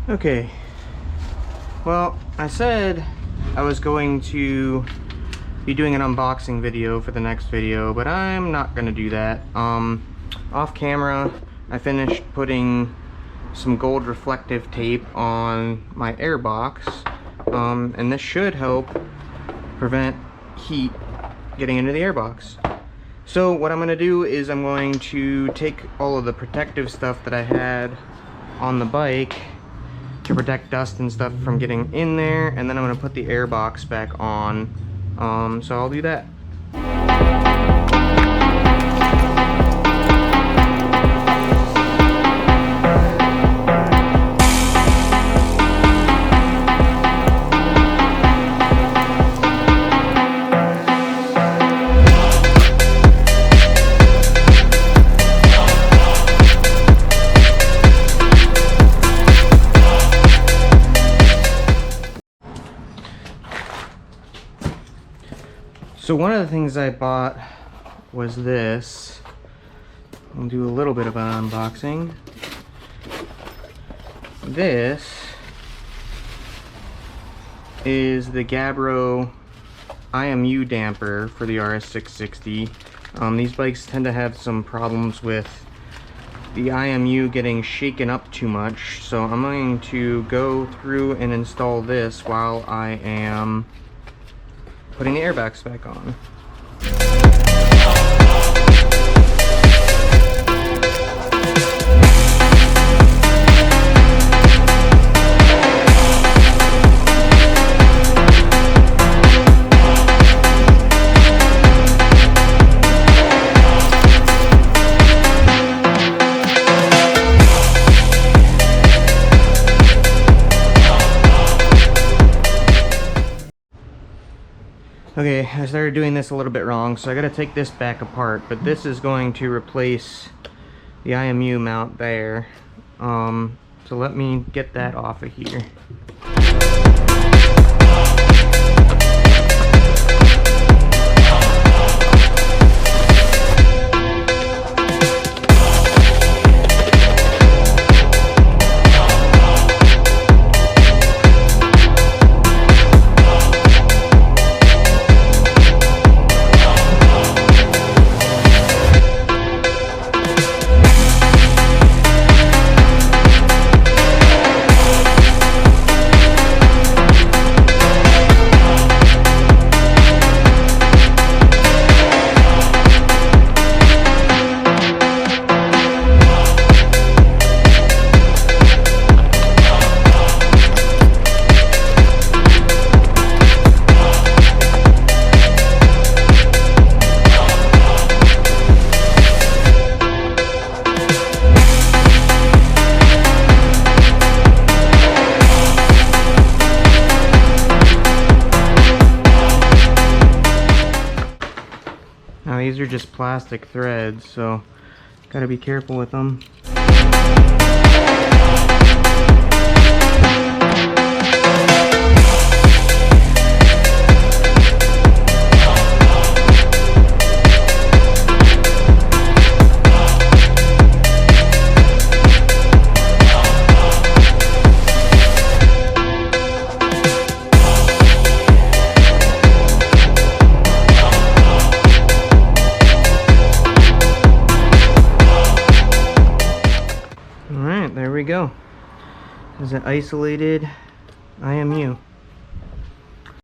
Okay, well, I said I was going to be doing an unboxing video for the next video, but I'm not gonna do that. Off camera, I finished putting some gold reflective tape on my air box, and this should help prevent heat getting into the air box. So what I'm gonna do is I'm going to take all of the protective stuff that I had on the bike to protect dust and stuff from getting in there, and then I'm going to put the air box back on, so I'll do that. So one of the things I bought was this. I'll do a little bit of an unboxing. This is the Gabbro IMU damper for the RS660. These bikes tend to have some problems with the IMU getting shaken up too much, so I'm going to go through and install this while I am putting the airbags back on. Okay, I started doing this a little bit wrong, so I gotta take this back apart, but this is going to replace the IMU mount there. So let me get that off of here. Now these are just plastic threads, so gotta be careful with them. There we go. There's an isolated IMU.